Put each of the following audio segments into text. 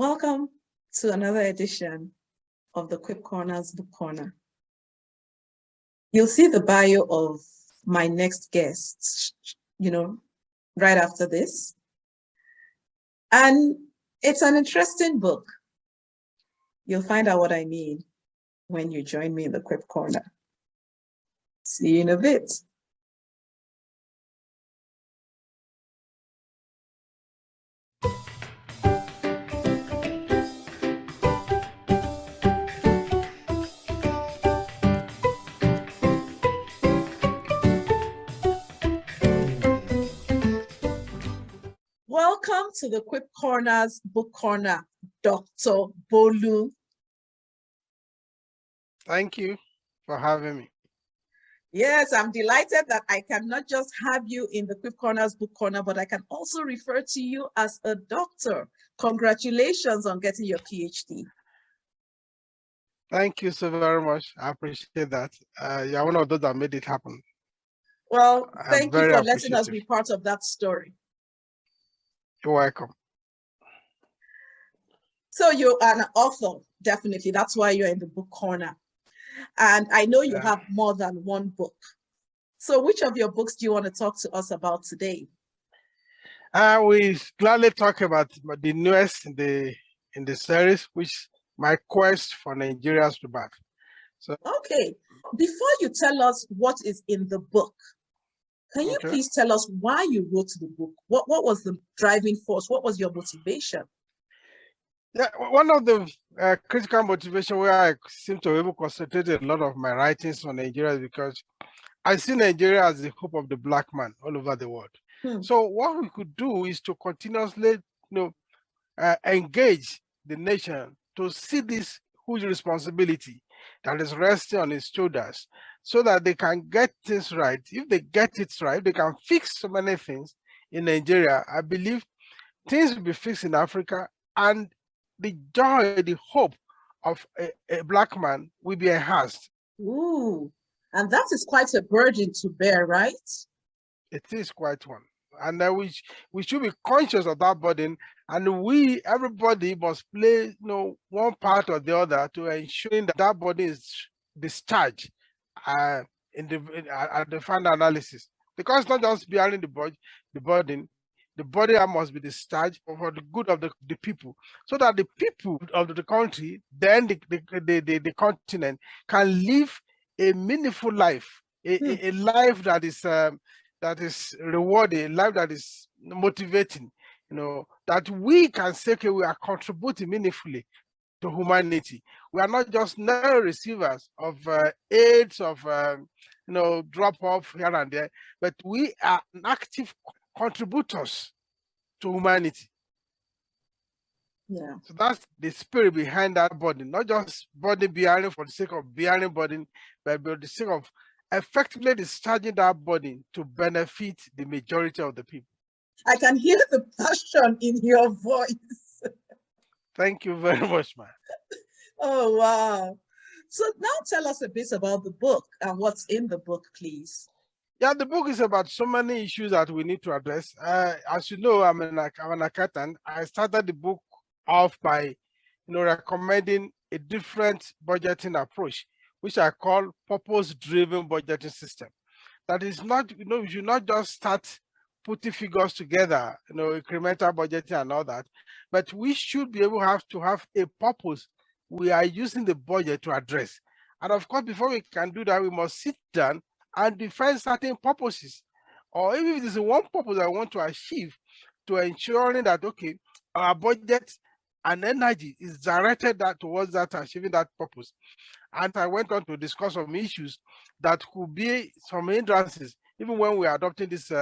Welcome to another edition of the Quip Corners Book Corner. You'll see the bio of my next guest, right after this. And it's an interesting book. You'll find out what I mean when you join me in the Quip Corner. See you in a bit. Welcome to the Quip Corners Book Corner, Dr. Bolu. Thank you for having me. Yes, I'm delighted that I can not just have you in the Quip Corners Book Corner, but I can also refer to you as a doctor. Congratulations on getting your PhD. Thank you so very much. I appreciate that. You're one of those that made it happen. Well, thank you for letting us be part of that story. You're welcome. So you're an author, definitely. That's why you're in the book corner. And I know you have more than one book. So which of your books do you want to talk to us about today? We gladly talk about the newest in the series, which my quest for Nigeria's rebirth. So okay, before you tell us what is in the book, can you please tell us why you wrote the book? What was the driving force? What was your motivation? Yeah, one of the critical motivation where I seem to be able to concentrate a lot of my writings on Nigeria is because I see Nigeria as the hope of the Black man all over the world. So what we could do is to continuously, engage the nation to see this huge responsibility that is resting on its shoulders, so that they can get things right. If they get it right, they can fix so many things in Nigeria. I believe things will be fixed in Africa, and the joy, the hope of a Black man will be enhanced. Ooh, and that is quite a burden to bear, right? It is quite one. And we should be conscious of that burden, and everybody must play one part or the other to ensuring that that burden is discharged at the final analysis. Because it's not just bearing the burden must be discharged for the good of the people, so that the people of the country, then the continent, can live a meaningful life, a life that is rewarding, a life that is motivating, that we can say, okay, we are contributing meaningfully to humanity. We are not just narrow receivers of aids, of drop off here and there, but we are active contributors to humanity. Yeah. So that's the spirit behind that burden, not just burden bearing for the sake of bearing burden, but for the sake of effectively discharging that burden to benefit the majority of the people. I can hear the passion in your voice. Thank you very much, man. Oh, wow. So now tell us a bit about the book and what's in the book, please. Yeah, the book is about so many issues that we need to address. As you know, I'm an accountant. I started the book off by, recommending a different budgeting approach, which I call purpose-driven budgeting system. That is not, you should not just start putting figures together, incremental budgeting and all that, but we should be able to have a purpose we are using the budget to address. And of course, before we can do that, we must sit down and define certain purposes, or even if there's one purpose I want to achieve, to ensuring that, okay, our budget and energy is directed towards that, achieving that purpose. And I went on to discuss some issues that could be some hindrances, even when we are adopting this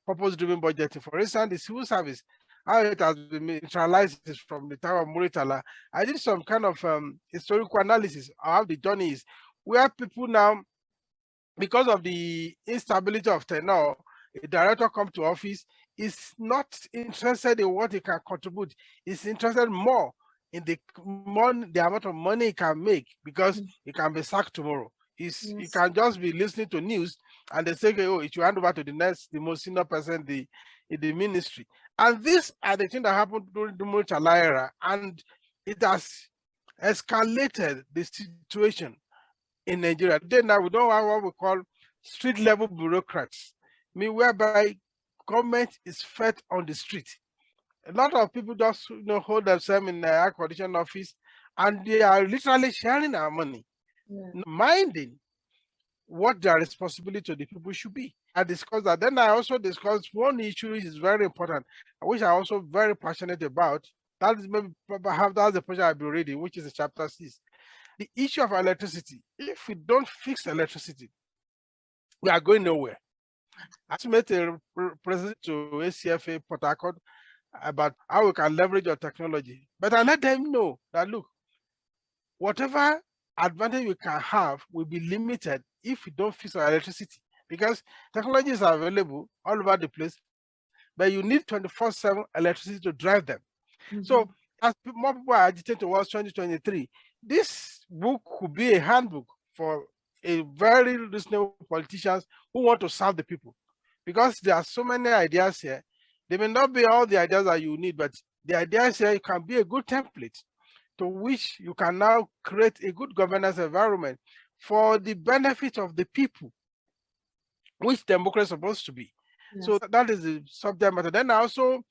purpose-driven budgeting. For instance, the civil service, how it has been neutralized from the time of Muritala. I did some kind of historical analysis of how the journey is, where people now, because of the instability of tenure, a director comes to office, is not interested in what he can contribute. He's interested more in the amount of money he can make, because he can be sacked tomorrow. You can just be listening to news and they say, oh, it should hand over to the most senior person in the ministry. And these are the things that happened during the Muchala era, and it has escalated the situation in Nigeria. Today now we don't have what we call street level bureaucrats, I mean, whereby government is fed on the street. A lot of people just hold themselves in the air condition office, and they are literally sharing our money, minding what their responsibility to the people should be. I discussed that. Then I also discussed one issue which is very important, which I'm also very passionate about. That is maybe perhaps that's the portion I'll be reading, which is chapter 6. The issue of electricity. If we don't fix electricity, we are going nowhere. I made a presentation to ACFA Port Harcourt about how we can leverage our technology. But I let them know that, look, whatever advantage we can have will be limited if we don't fix our electricity, because technologies are available all over the place, but you need 24/7 electricity to drive them. So as more people are agitating towards 2023, this book could be a handbook for a very reasonable politicians who want to serve the people, because there are so many ideas here. They may not be all the ideas that you need, but the ideas here can be a good template to which you can now create a good governance environment for the benefit of the people, which democracy is supposed to be. Yes. So that is the subject matter. Then I also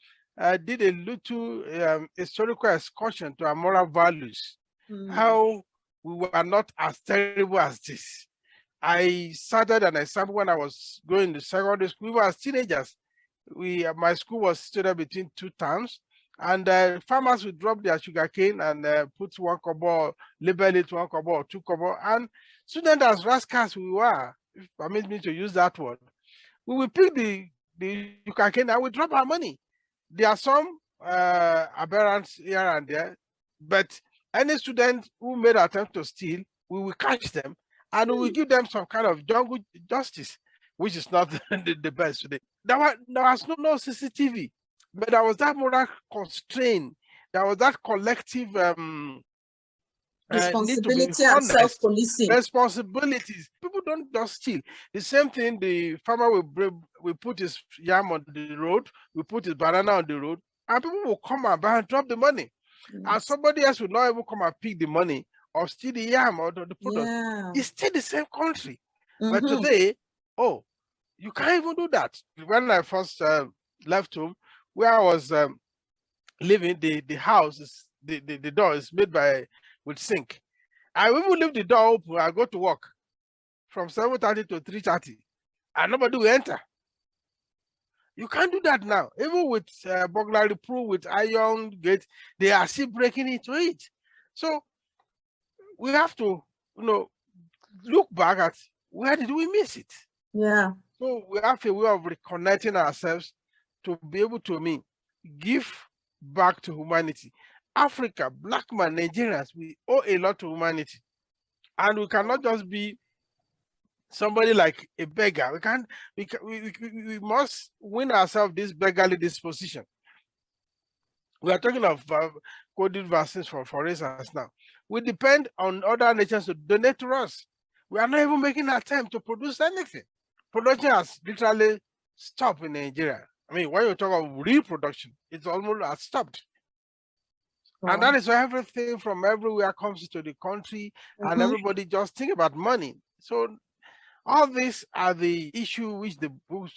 did a little historical excursion to our moral values, how we were not as terrible as this. I started an example when I was going to secondary school. We were as teenagers. My school was situated between two towns, and farmers would drop their sugarcane and put 1 kobo, label it 1 kobo or 2 kobo, and students as rascals we were, if permit me to use that word, we will pick the sugarcane and we drop our money. There are some aberrants here and there, but any student who made an attempt to steal, we will catch them and we will give them some kind of jungle justice, which is not the best today. There was no CCTV, but there was that moral constraint. There was that collective responsibility and self-policing. Responsibilities. People don't just steal. The same thing, the farmer will put his yam on the road, we put his banana on the road, and people will come and buy and drop the money. Yes. And somebody else will not even come and pick the money or steal the yam or the product. Yeah. It's still the same country. But today, you can't even do that. When I first left home, where I was living, the house is the door is made with sink. I will leave the door open. I go to work from 7:30 to 3:30, and nobody will enter. You can't do that now. Even with burglary proof, with iron gate, they are still breaking into it. So we have to, look back at where did we miss it. Yeah. So we have a way of reconnecting ourselves to be able to give back to humanity. Africa, black man, Nigerians, we owe a lot to humanity. And we cannot just be somebody like a beggar. We must win ourselves this beggarly disposition. We are talking of coded vaccines for instance now. We depend on other nations to donate to us. We are not even making an attempt to produce anything. Production has literally stopped in Nigeria. I mean, when you talk of real production, it's almost stopped. And that is why everything from everywhere comes to the country, and everybody just think about money. So all these are the issues which the books,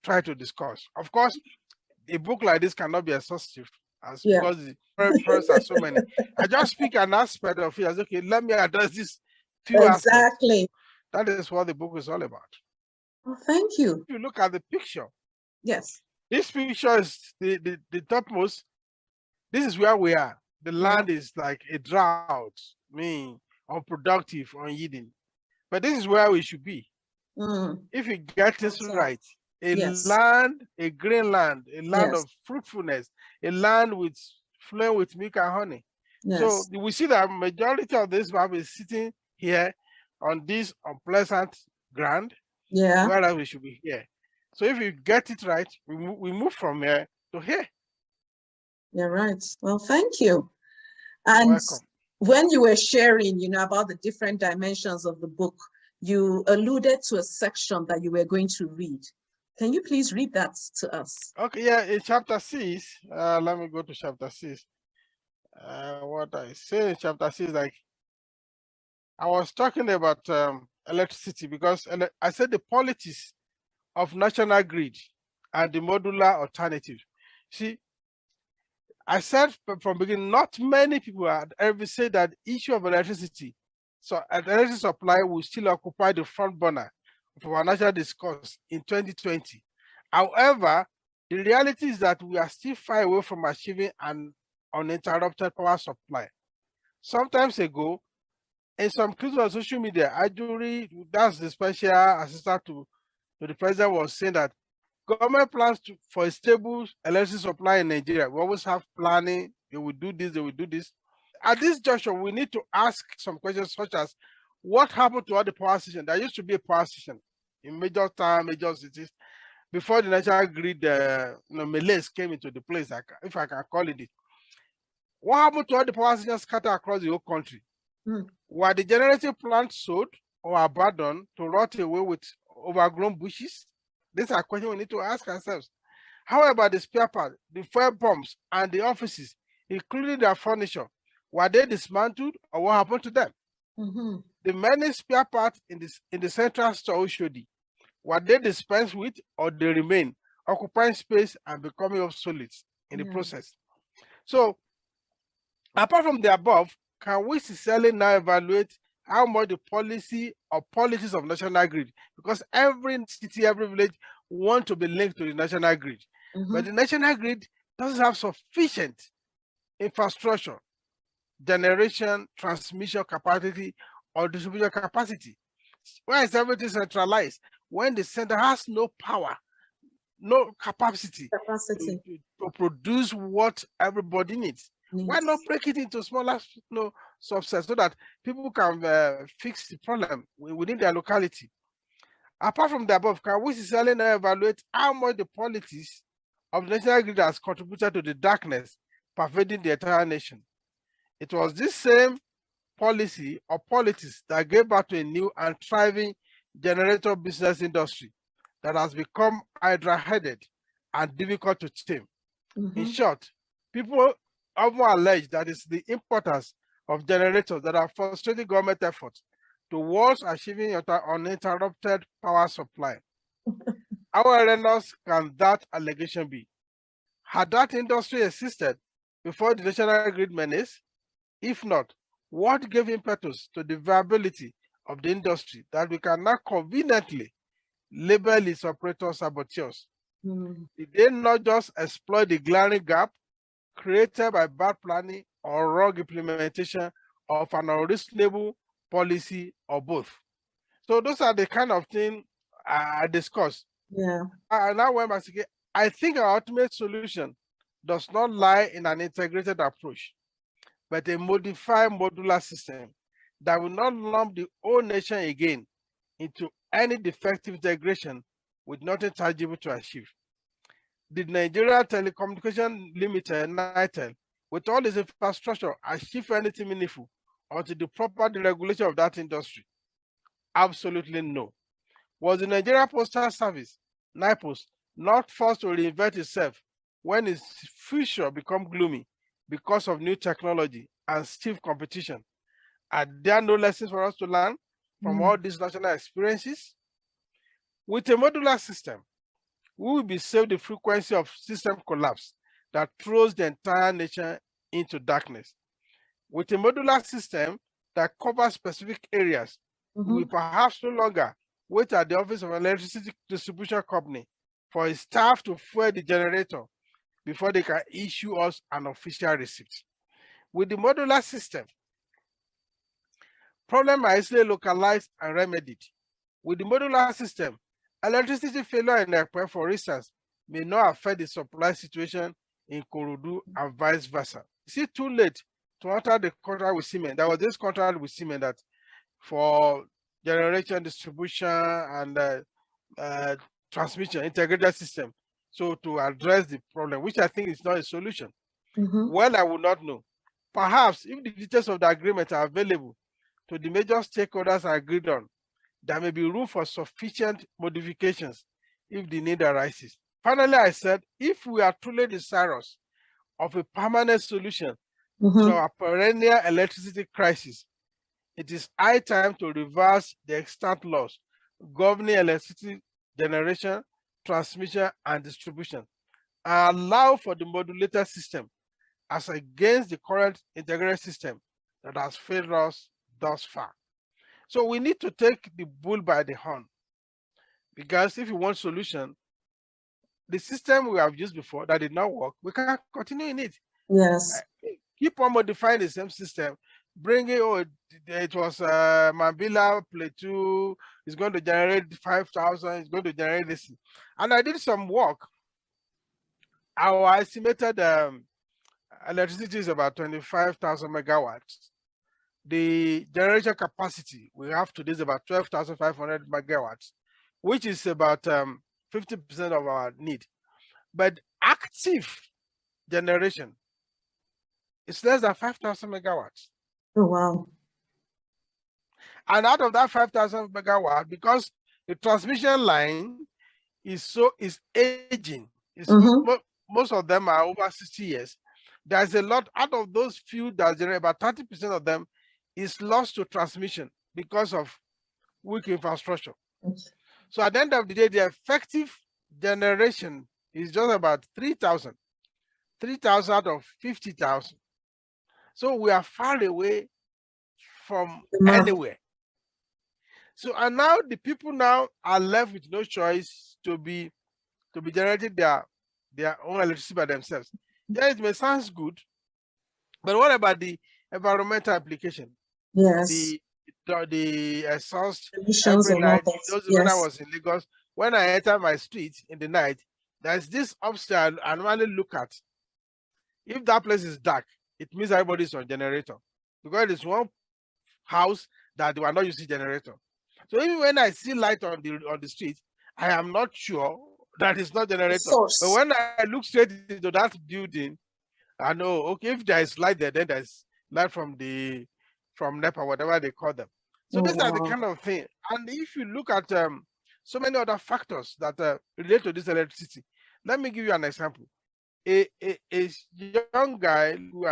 try to discuss. Of course, a book like this cannot be exhaustive, because the references are so many. I just speak an aspect of it as, okay, let me address this few aspects. That is what the book is all about. Oh, thank you. If you look at the picture, yes, this picture is the topmost. This is where we are. The land is like a drought, unproductive, unyielding. But this is where we should be. If you get this right, land, a green land, a land of fruitfulness, a land flowing with milk and honey. So we see that majority of this map is sitting here on this unpleasant ground, whereas we should be here. So if you get it right, we move from here to here. You're right. Well, thank you. And when you were sharing, about the different dimensions of the book, you alluded to a section that you were going to read. Can you please read that to us? Okay, yeah, in chapter 6, let me go to chapter 6. What I say in chapter 6, like I was talking about electricity because I said the politics of national grid and the modular alternative. See, I said from beginning, not many people had ever said that issue of electricity, so electricity supply will still occupy the front burner of our national discourse in 2020. However, the reality is that we are still far away from achieving an uninterrupted power supply. Sometimes ago, in some clips on social media, Ajuri, that's the special assistant to the president, was saying that government plans for a stable electricity supply in Nigeria. We always have planning, they will do this, they will do this. At this juncture, we need to ask some questions such as, what happened to all the power stations? There used to be a power station in major town, major cities, before the national grid malaise came into the place, if I can call it. What happened to all the power stations scattered across the whole country? Were the generating plants sold or abandoned to rot away with overgrown bushes? These are questions we need to ask ourselves. How about the spare parts, the fuel pumps, and the offices, including their furniture? Were they dismantled or what happened to them? The many spare parts in the central store Oshodi, were they dispensed with or they remain, occupying space and becoming obsolete in the process? So, apart from the above, can we sincerely now evaluate how much the policy or policies of national grid, because every city, every village want to be linked to the national grid, but the national grid doesn't have sufficient infrastructure, generation, transmission capacity, or distribution capacity. Where is everything centralized? When the center has no power, no capacity to produce what everybody needs. Why not break it into smaller subsets so that people can fix the problem within their locality? Apart from the above, can we sincerely now evaluate how much the politics of the national grid has contributed to the darkness pervading the entire nation? It was this same policy or politics that gave birth to a new and thriving generator business industry that has become hydra-headed and difficult to tame. In short, people often allege that it's the importance of generators that are frustrating government efforts towards achieving uninterrupted power supply. How erroneous can that allegation be? Had that industry existed before the national grid menace? If not, what gave impetus to the viability of the industry that we can now conveniently label its operators saboteurs? Did they not just exploit the glaring gap created by bad planning or wrong implementation of an unreasonable policy, or both? So those are the kind of things I discussed. And now when I think our ultimate solution does not lie in an integrated approach, but a modified modular system that will not lump the whole nation again into any defective integration with nothing tangible to achieve. The Nigeria Telecommunication Limited, NITEL, with all its infrastructure, achieve anything meaningful until the proper deregulation of that industry? Absolutely no. Was the Nigeria Postal Service, NIPOS, not forced to reinvent itself when its future become gloomy because of new technology and stiff competition? Are there no lessons for us to learn from all these national experiences? With a modular system, we will be saved the frequency of system collapse that throws the entire nation into darkness. With a modular system that covers specific areas, we will perhaps no longer wait at the office of an electricity distribution company for its staff to fuel the generator before they can issue us an official receipt. With the modular system, problems are easily localized and remedied. With the modular system, electricity failure in Ekpe, for instance, may not affect the supply situation in Korodu and vice versa. Is it too late to enter the contract with Siemens? There was this contract with Siemens that for generation, distribution, and transmission, integrated system, so to address the problem, which I think is not a solution. Well, I would not know. Perhaps if the details of the agreement are available to the major stakeholders are agreed on, there may be room for sufficient modifications if the need arises. Finally, I said, if we are truly desirous of a permanent solution to our perennial electricity crisis, it is high time to reverse the extant laws governing electricity generation, transmission, and distribution, and allow for the modulator system as against the current integrated system that has failed us thus far. So we need to take the bull by the horn, because if you want solution, the system we have used before that did not work, we can't continue in it. Yes. Keep on modifying the same system, bring it, oh, it was Mambila Plateau, it's going to generate 5,000, it's going to generate this. And I did some work. Our estimated electricity is about 25,000 megawatts. The generation capacity we have today is about 12,500 megawatts, which is about 50% of our need. But active generation is less than 5,000 megawatts. Oh, wow. And out of that 5,000 megawatts, because the transmission line is aging, most of them are over 60 years. There's a lot, out of those few that generate, about 30% of them is lost to transmission because of weak infrastructure. So at the end of the day, the effective generation is just about 3,000 out of 50,000. So we are far away from anywhere. So, and now the people now are left with no choice to be generating their own electricity by themselves. Yeah, it may sound good, but what about the environmental application? Yes. The exhaust emissions every night. When I Yes. was in Lagos, when I enter my street in the night, there's this upstairs I normally look at. If that place is dark, it means everybody's on generator, because it's one house that they are not using generator. So even when I see light on the street, I am not sure that it's not generator. But when I look straight into that building, I know, okay, if there is light there, then there's light from NEPA, whatever they call them. So these are the kind of thing. And if you look at so many other factors that relate to this electricity, let me give you an example. A young guy who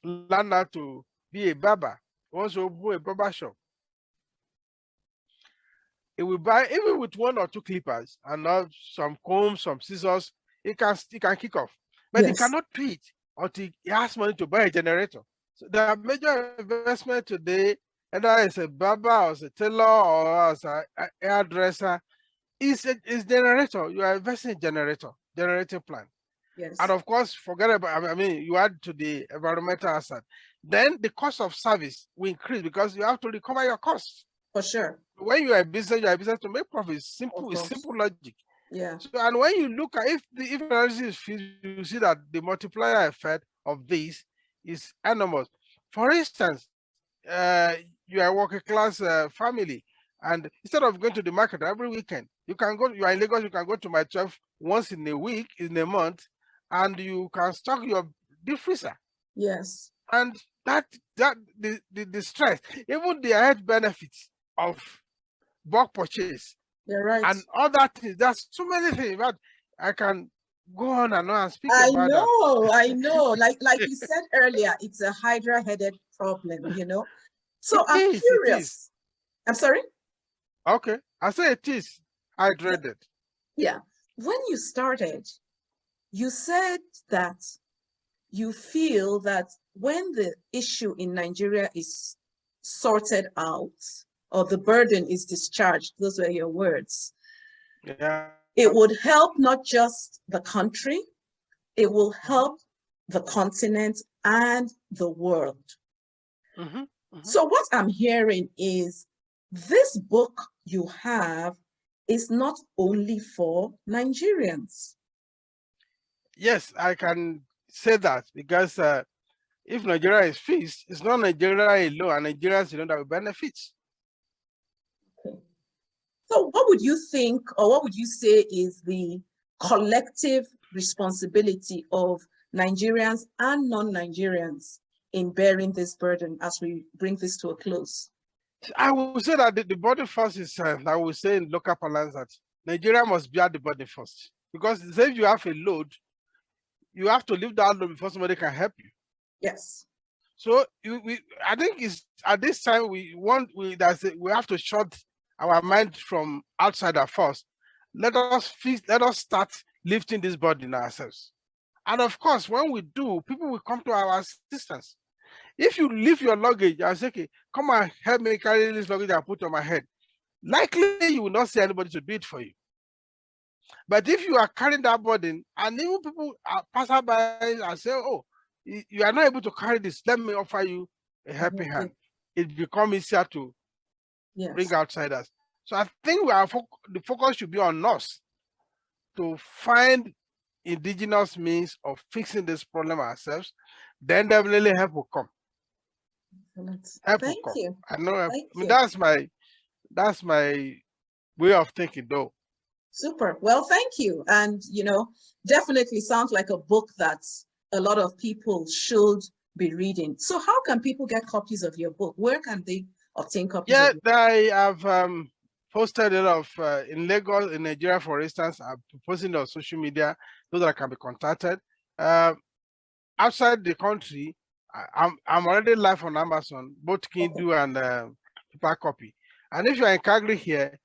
learned how to be a barber, wants to open a barber shop. He will buy, even with 1 or 2 clippers and not some combs, some scissors, he can kick off. But he cannot do it until he has money to buy a generator. So the major investment today, whether as a barber or as a tailor or as a hairdresser, is generator. You are investing in generating plant. Yes. And of course, forget about, I mean, you add to the environmental asset. Then the cost of service will increase because you have to recover your costs. For sure. When you are a business to make profit. It's simple logic. Yeah. So, and when you look at if analysis is feasible, you see that the multiplier effect of this is enormous. For instance, you are a working class family, and instead of going to the market every weekend, you can go. You are in Lagos. You can go to my 12 once in a week, in a month, and you can stock your deep freezer. Yes. And the stress, even the health benefits of bulk purchase. You're right. And other things. There's so many things, but I can go on and speak about that. I know. Like you said earlier, it's a hydra-headed problem, you know. So I'm curious. I'm sorry? Okay. I say it is hydra-headed. Yeah. When you started, you said that you feel that when the issue in Nigeria is sorted out, or the burden is discharged, those were your words. Yeah. It would help not just the country, it will help the continent and the world. So what I'm hearing is this book you have is not only for Nigerians. Yes, I can say that, because if Nigeria is fixed, it's not Nigeria alone, and Nigerians alone that will benefit. So what would you think, or what would you say is the collective responsibility of Nigerians and non-Nigerians in bearing this burden as we bring this to a close? I will say that the body force is, I will say in local parlance, that Nigeria must bear the burden first. Because if you have a load, you have to leave that load before somebody can help you. Yes. So I think it's at this time we have to shut our mind from outside at first. Let us start lifting this burden ourselves. And of course, when we do, people will come to our assistance. If you leave your luggage and say, okay, come and help me carry this luggage and put on my head, likely you will not see anybody to do it for you. But if you are carrying that burden, and even people pass by and say, oh, you are not able to carry this, let me offer you a helping hand. It becomes easier to bring outsiders. So I think the focus should be on us to find indigenous means of fixing this problem ourselves. Then definitely help will come. Help will come. You. I know. I mean, that's my way of thinking, though. Super. Well, thank you. And, definitely sounds like a book that a lot of people should be reading. So how can people get copies of your book? Where can they obtain copies of your book? I have posted a lot of, in Lagos, in Nigeria, for instance, I'm posting on social media so that I can be contacted. Outside the country, I'm already live on Amazon, both Kindle and paper copy. And if you're in Calgary here,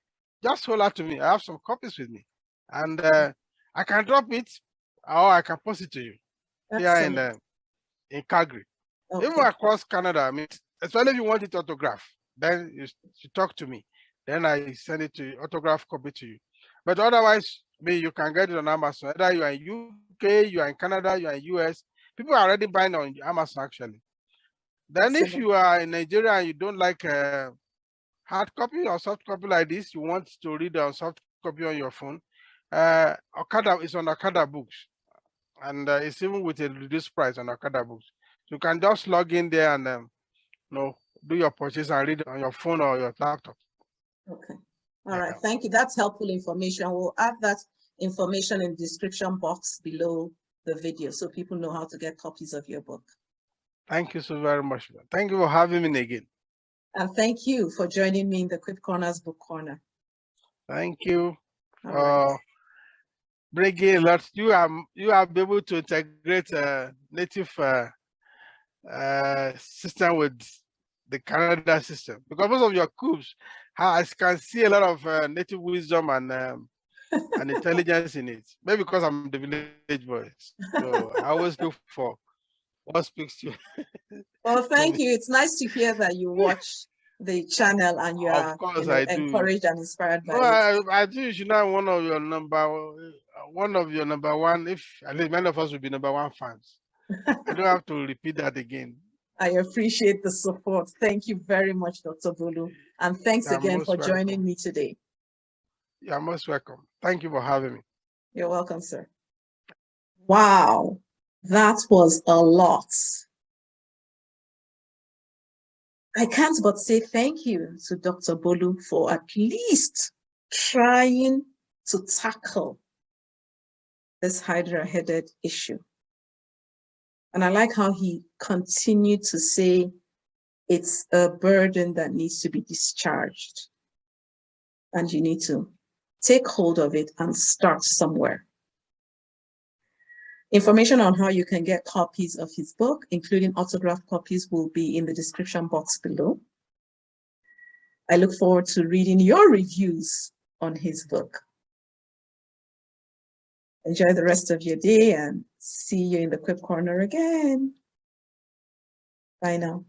just hold out to me. I have some copies with me, and I can drop it, or I can post it to you here in Calgary. Even across Canada, I mean, especially if you want it autographed, then you talk to me. Then I send it to you, autograph copy to you. But otherwise, you can get it on Amazon. Either you are in UK, you are in Canada, you are in US. People are already buying on Amazon actually. Then if you are in Nigeria and you don't like hard copy or soft copy like this, you want to read on soft copy on your phone, Okada is on Okada books, and it's even with a reduced price on Okada books. So you can just log in there and do your purchase and read it on your phone or your laptop. Okay. All right. Thank you. That's helpful information. We'll add that information in the description box below the video so people know how to get copies of your book. Thank you so very much. Thank you for having me again. And thank you for joining me in the Quip Corners Book Corner. Thank you for bringing a lot. You are able to integrate native system with the Canada system, because most of your coups, I can see a lot of native wisdom and intelligence in it. Maybe because I'm the village boy, so I always look for what speaks to you. Well, thank you. It's nice to hear that you watch the channel and you are encouraged and inspired by it. I think you should know one of your number one. If at least many of us will be number one fans. I don't have to repeat that again. I appreciate the support. Thank you very much, Dr. Bolu. And thanks again for joining me today. You're most welcome. Thank you for having me. You're welcome, sir. Wow, that was a lot. I can't but say thank you to Dr. Bolu for at least trying to tackle this Hydra-headed issue. And I like how he continued to say it's a burden that needs to be discharged. And you need to take hold of it and start somewhere. Information on how you can get copies of his book, including autographed copies, will be in the description box below. I look forward to reading your reviews on his book. Enjoy the rest of your day and see you in the Quip Corner again. Bye now.